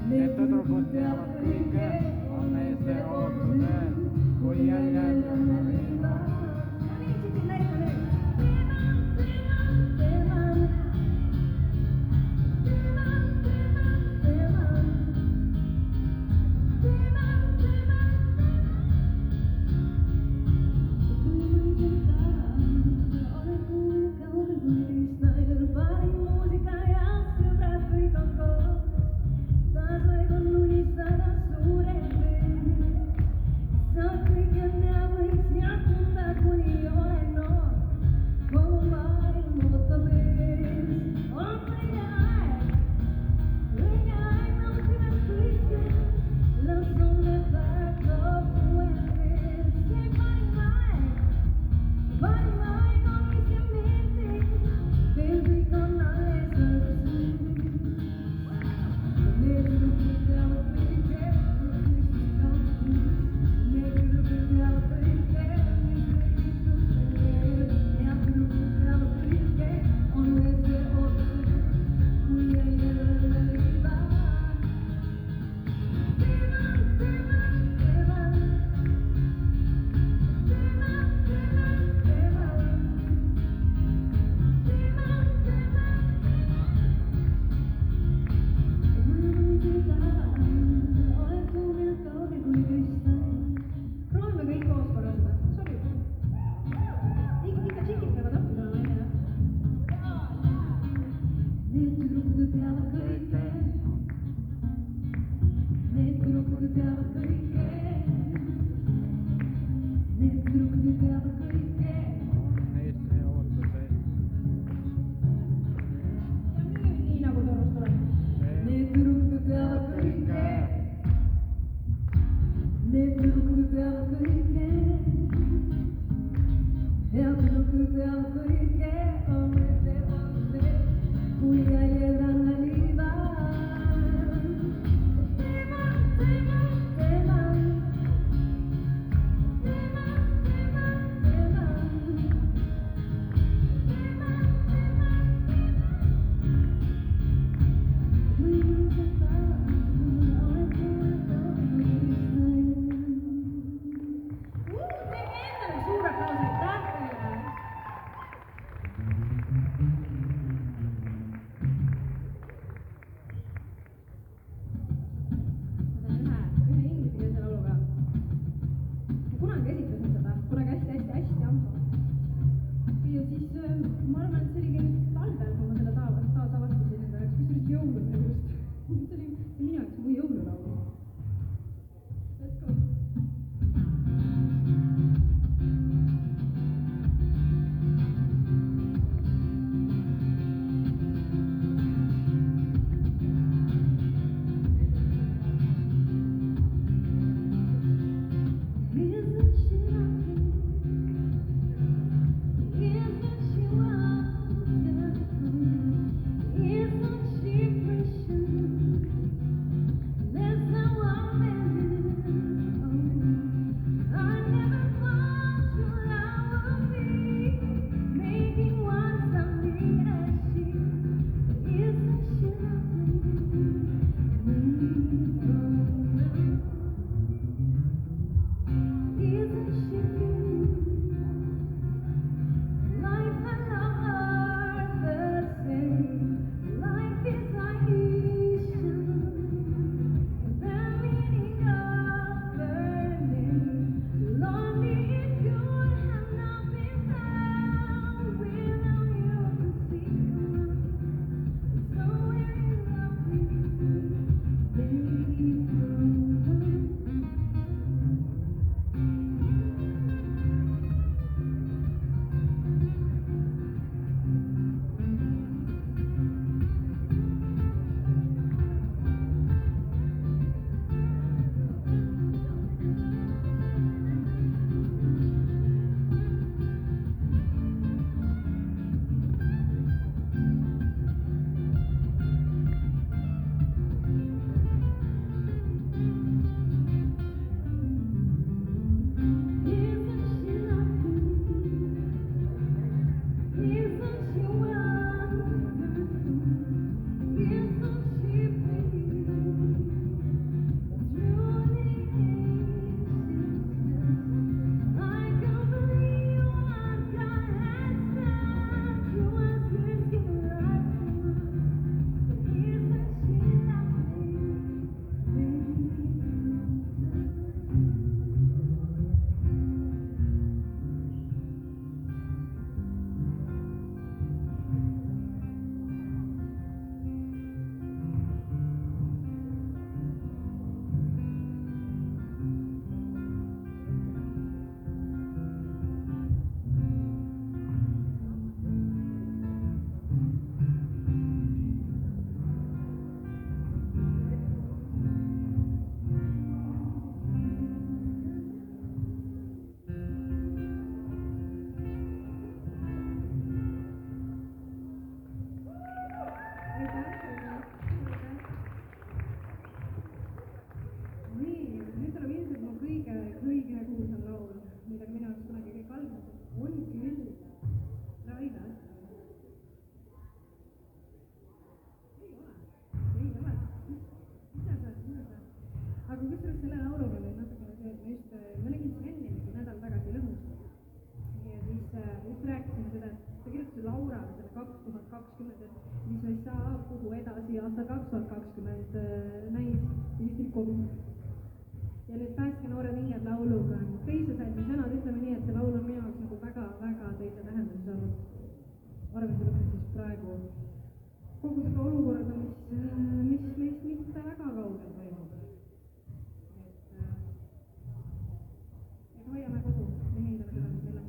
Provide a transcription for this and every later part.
Need tüdrukud teavad kõike, on meeste ootused, kui jälle liiva. No niin, sitten näitä nyt. lugu edasi aastal 2020 näis Eestil kodu. Ja nüüd Päästke noored hinged lauluga on teise salmi sõnad, ütleme nii, et see laul on minu jaoks nagu väga teise tähenduse saanud. Arvestada siis praegu kogu seda olukorda, mis meist mitte väga kaugel toimub. Et hoiame kodu ja hindame seda, mis meil on.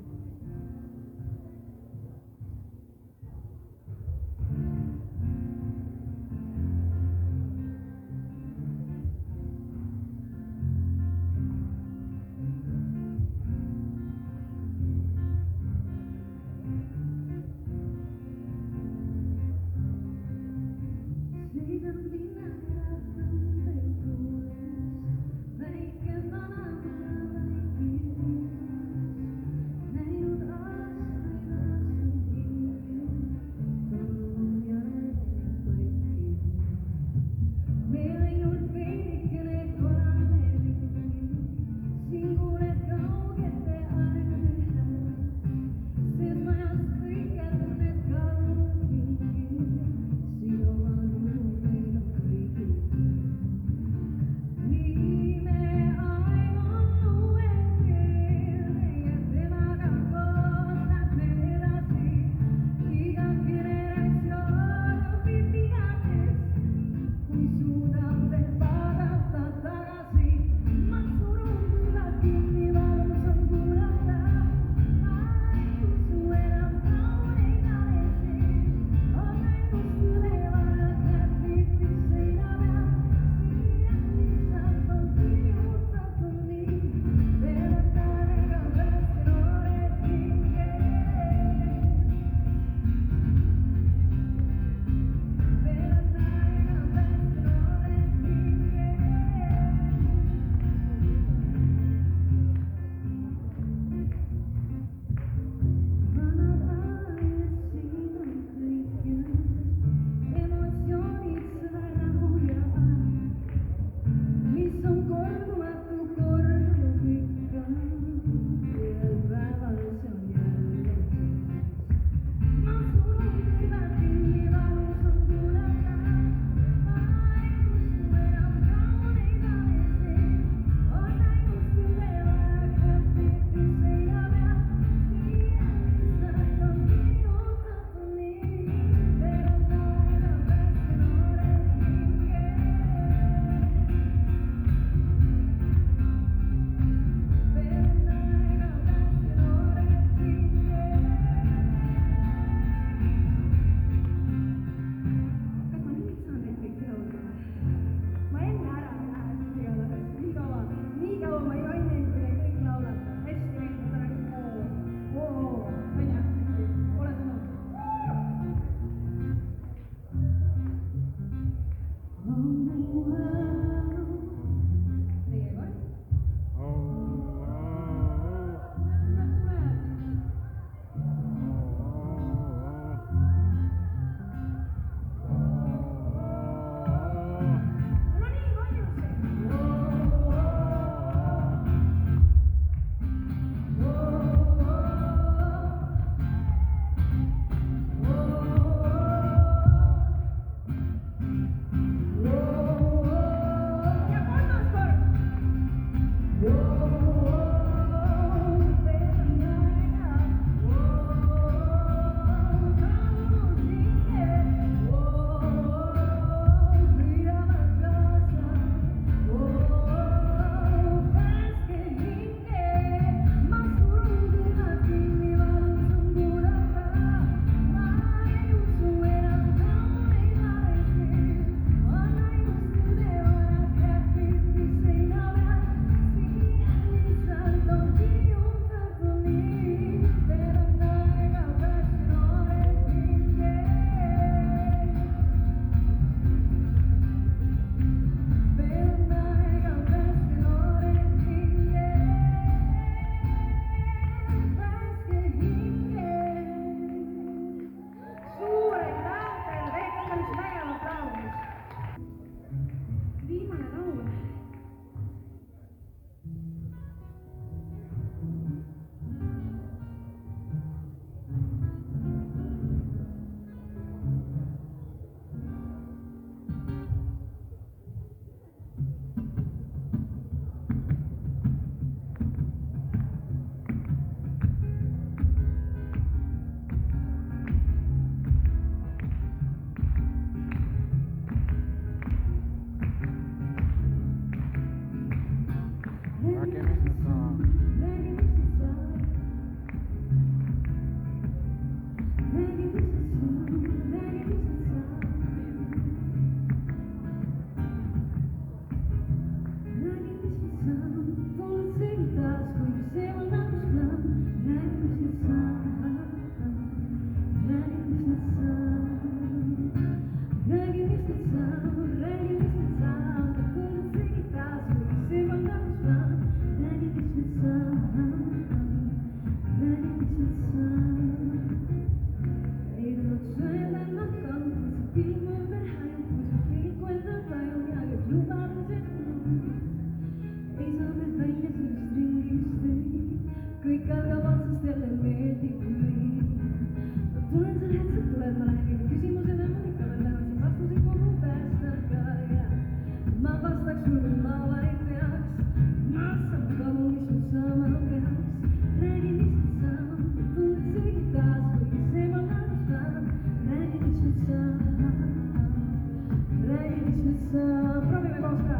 räägi, mis nüüd saab. proovime koos ka.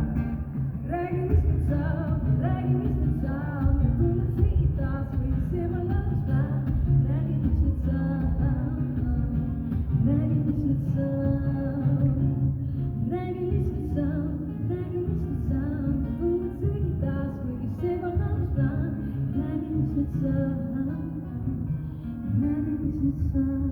Räägi, mis nüüd saab, räägi, mis nüüd saab. Ja tunned see taas või see ma laustan. Räägi, mis nüüd saab, räägi, mis nüüd saab. Räägi, mis nüüd saab, räägi, mis nüüd saab. Ja tunned see taas või see ma laustan. Räägi, mis nüüd saab, räägi, mis nüüd saab.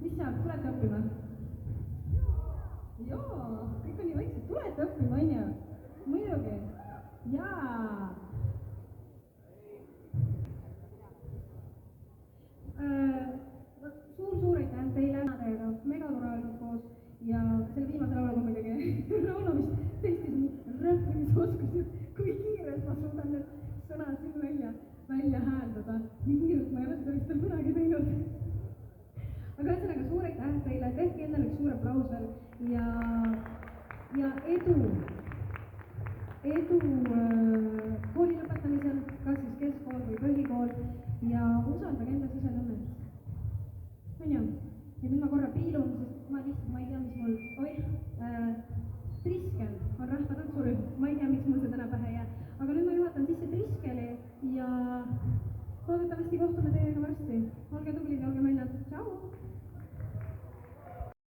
mis seal, tulete õppima? Jaa, kõik on nii väiksed, tulete õppima, on ju? Muidugi. Jaa. Suur aitäh teile, teiega megatore olnud koos ja selle viimase lauluga muidugi laulamist testis räppimisoskusi, kui kiirelt ma suudan need sõnad siin välja hääldada. Nii kiirelt ma ei ole seda vist veel kunagi teinud. Aga ühesõnaga suur aitäh teile, tehke endale üks suur aplaus veel ja edu kooli lõpetamisel, kas siis keskkool või põhikool ja usaldage enda sisetunnet. On ju? Ja nüüd ma korra piilun, sest ma ei tea, mis mul, Triskel on rahvatantsurühm, ma ei tea,